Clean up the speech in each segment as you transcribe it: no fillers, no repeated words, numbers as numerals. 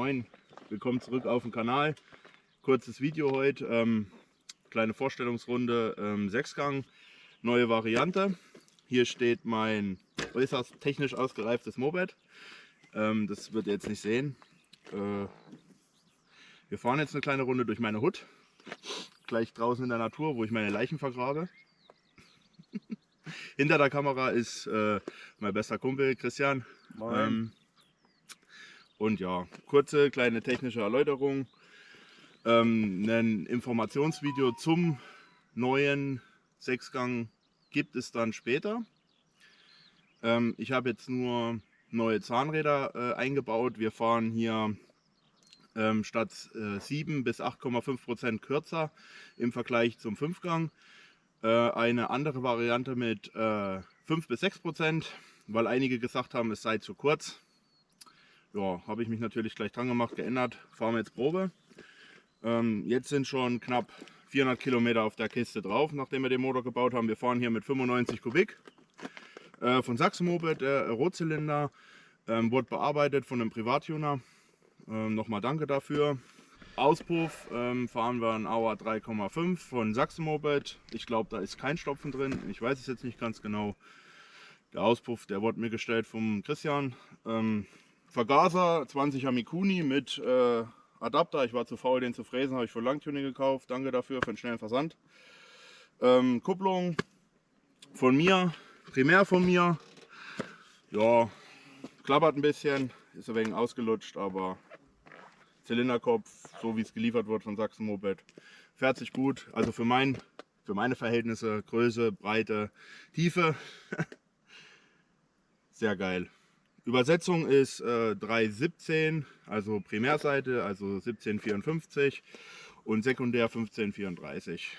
Moin, willkommen zurück auf dem Kanal. Kurzes Video heute, kleine Vorstellungsrunde, 6-Gang, neue Variante. Hier steht mein äußerst technisch ausgereiftes Moped. Das wird ihr jetzt nicht sehen. Wir fahren jetzt eine kleine Runde durch meine Hut, gleich draußen in der Natur, wo ich meine Leichen vergrabe. Hinter der Kamera ist mein bester Kumpel Christian. Und ja, kurze kleine technische Erläuterung. Ein Informationsvideo zum neuen 6-Gang gibt es dann später. Ich habe jetzt nur neue Zahnräder eingebaut. Wir fahren hier statt 7 bis 8,5% kürzer im Vergleich zum 5-Gang. Eine andere Variante mit 5 bis 6%, weil einige gesagt haben, es sei zu kurz. Ja, habe ich mich natürlich gleich dran gemacht, geändert, fahren wir jetzt Probe. Jetzt sind schon knapp 400 Kilometer auf der Kiste drauf, nachdem wir den Motor gebaut haben. Wir fahren hier mit 95 Kubik von Simson Moped, der Rohzylinder, wurde bearbeitet von einem Privattuner. Nochmal danke dafür. Auspuff fahren wir einen Auer 3,5 von Simson Moped. Ich glaube, da ist kein Stopfen drin, ich weiß es jetzt nicht ganz genau. Der Auspuff, der wurde mir gestellt vom Christian. Vergaser 20er Mikuni mit Adapter. Ich war zu faul, den zu fräsen, habe ich für Langtuning gekauft. Danke dafür für den schnellen Versand. Kupplung von mir, primär von mir. Ja, klappert ein bisschen, ist ein wenig ausgelutscht, aber Zylinderkopf, so wie es geliefert wird von Simson Moped, fährt sich gut. Also für meine Verhältnisse, Größe, Breite, Tiefe, sehr geil. Übersetzung ist 3.17, also Primärseite, also 1754 und Sekundär 1534.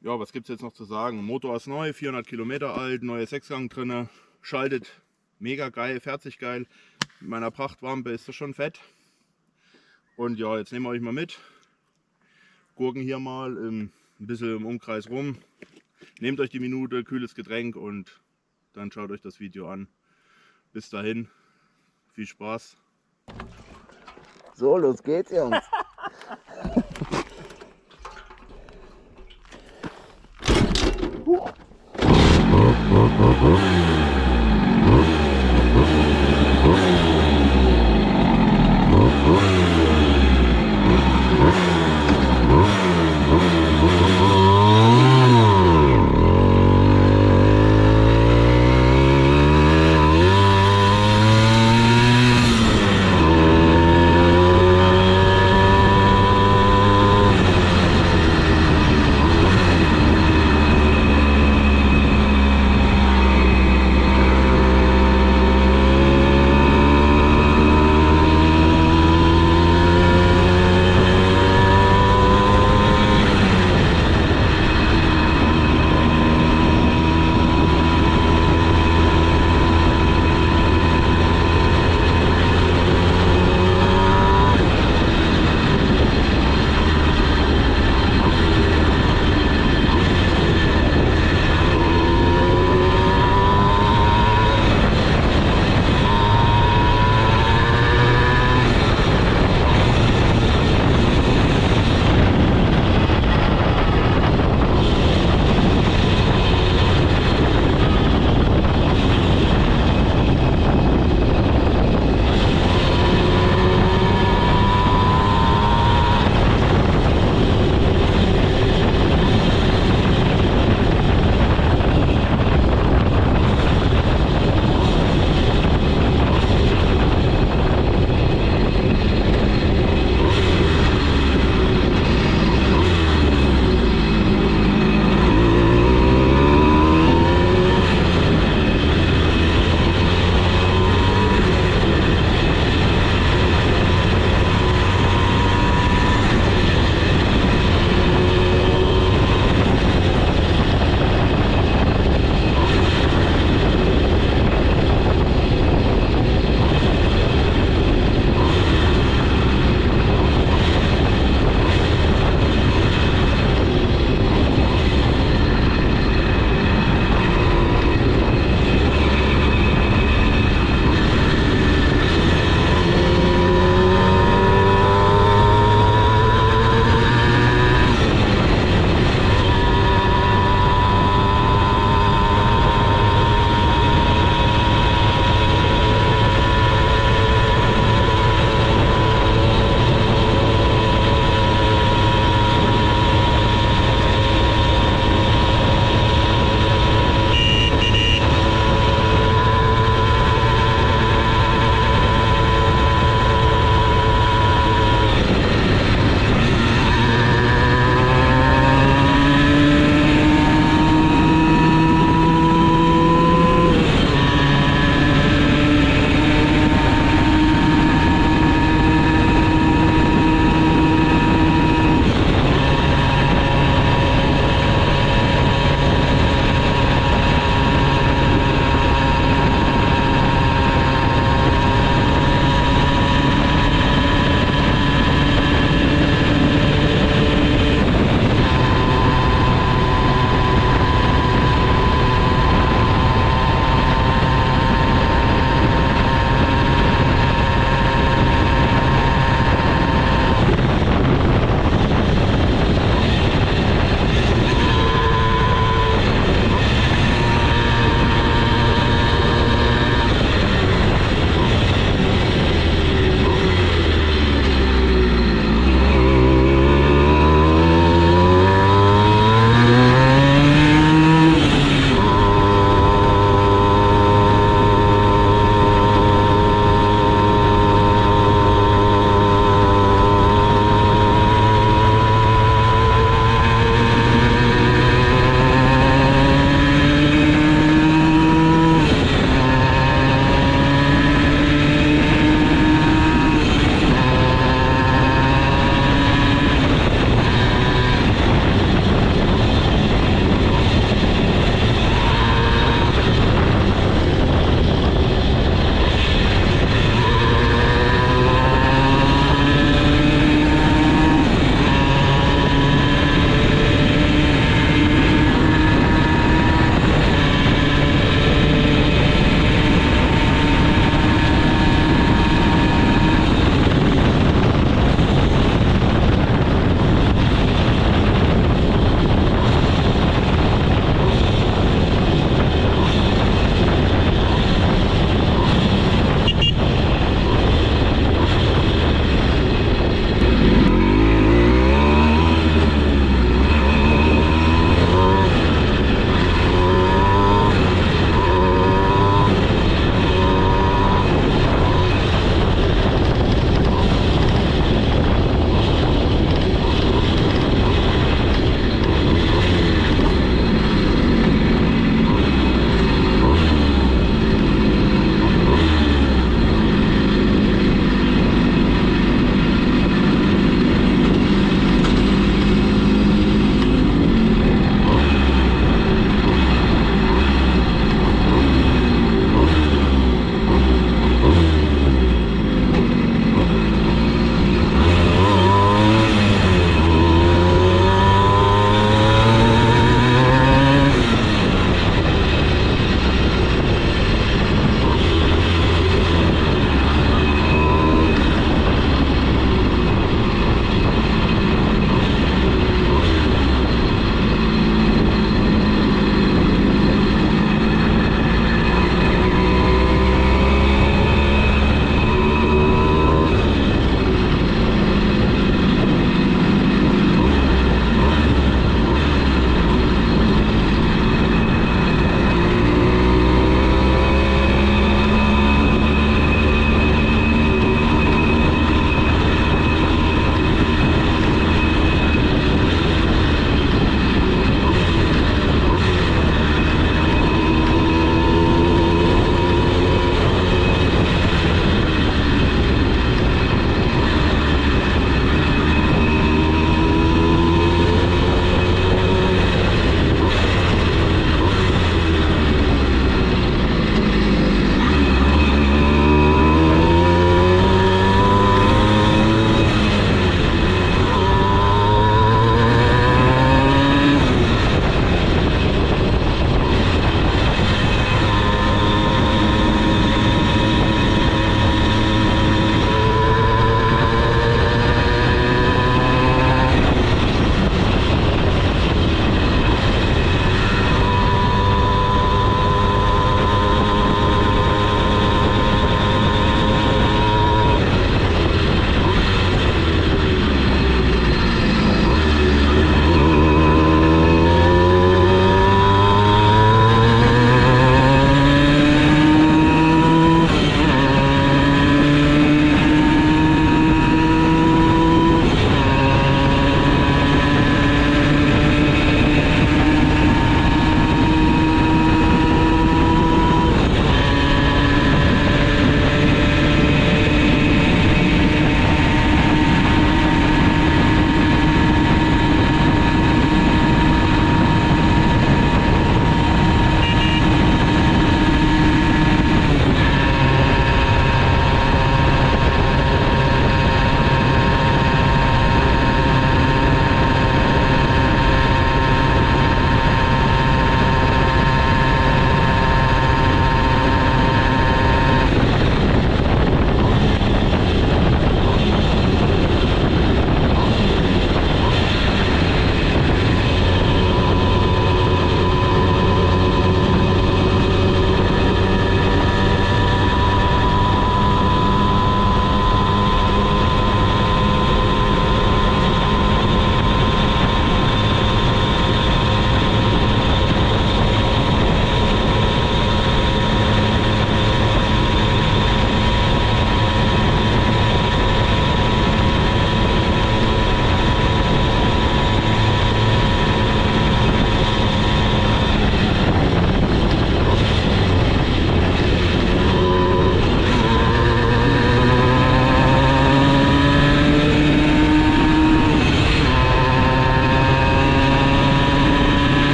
Ja, was gibt es jetzt noch zu sagen? Motor ist neu, 400 Kilometer alt, neue 6-Gang drin, schaltet mega geil, fährt sich geil. Mit meiner Prachtwampe ist das schon fett. Und ja, jetzt nehmen wir euch mal mit. Gurken hier mal ein bisschen im Umkreis rum. Nehmt euch die Minute, kühles Getränk und dann schaut euch das Video an. Bis dahin, viel Spaß. So, los geht's, Jungs.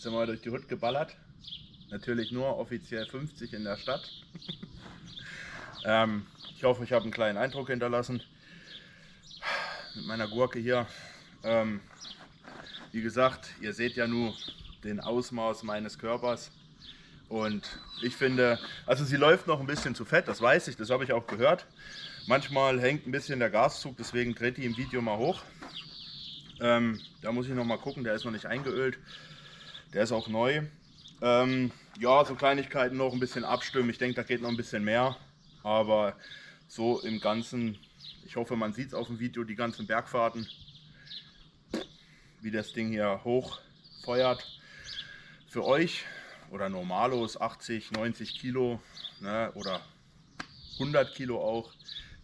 sind wir durch die Hut geballert. Natürlich nur offiziell 50 in der Stadt. Ich hoffe, ich habe einen kleinen Eindruck hinterlassen mit meiner Gurke hier. Wie gesagt, ihr seht ja nur den Ausmaß meines Körpers. Und ich finde, also sie läuft noch ein bisschen zu fett, das weiß ich, das habe ich auch gehört. Manchmal hängt ein bisschen der Gaszug, deswegen dreht die im Video mal hoch. Da muss ich noch mal gucken, der ist noch nicht eingeölt. Der ist auch neu. Ja, so Kleinigkeiten noch ein bisschen abstimmen. Ich denke, da geht noch ein bisschen mehr. Aber so im Ganzen, ich hoffe, man sieht es auf dem Video, die ganzen Bergfahrten, wie das Ding hier hochfeuert. Für euch oder Normalos 80, 90 Kilo, ne, oder 100 Kilo auch,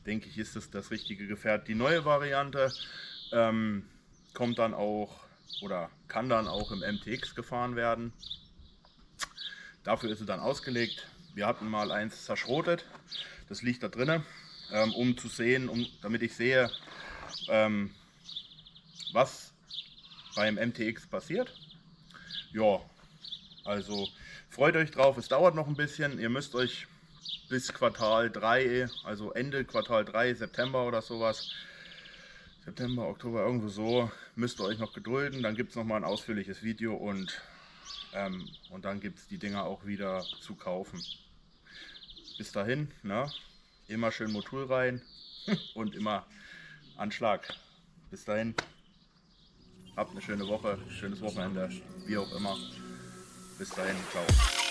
denke ich, ist das richtige Gefährt. Die neue Variante kommt dann auch oder kann dann auch im MTX gefahren werden. Dafür ist sie dann ausgelegt. Wir hatten mal eins zerschrotet, das liegt da drinnen, um zu sehen, damit ich sehe, was beim MTX passiert. Ja, also freut euch drauf, es dauert noch ein bisschen. Ihr müsst euch bis Quartal 3, also Ende Quartal 3, September oder sowas, September, Oktober, irgendwo so, müsst ihr euch noch gedulden. Dann gibt es noch mal ein ausführliches Video und dann gibt es die Dinger auch wieder zu kaufen. Bis dahin, ne? Immer schön Motul rein und immer Anschlag. Bis dahin, habt eine schöne Woche, schönes Wochenende, wie auch immer. Bis dahin, ciao.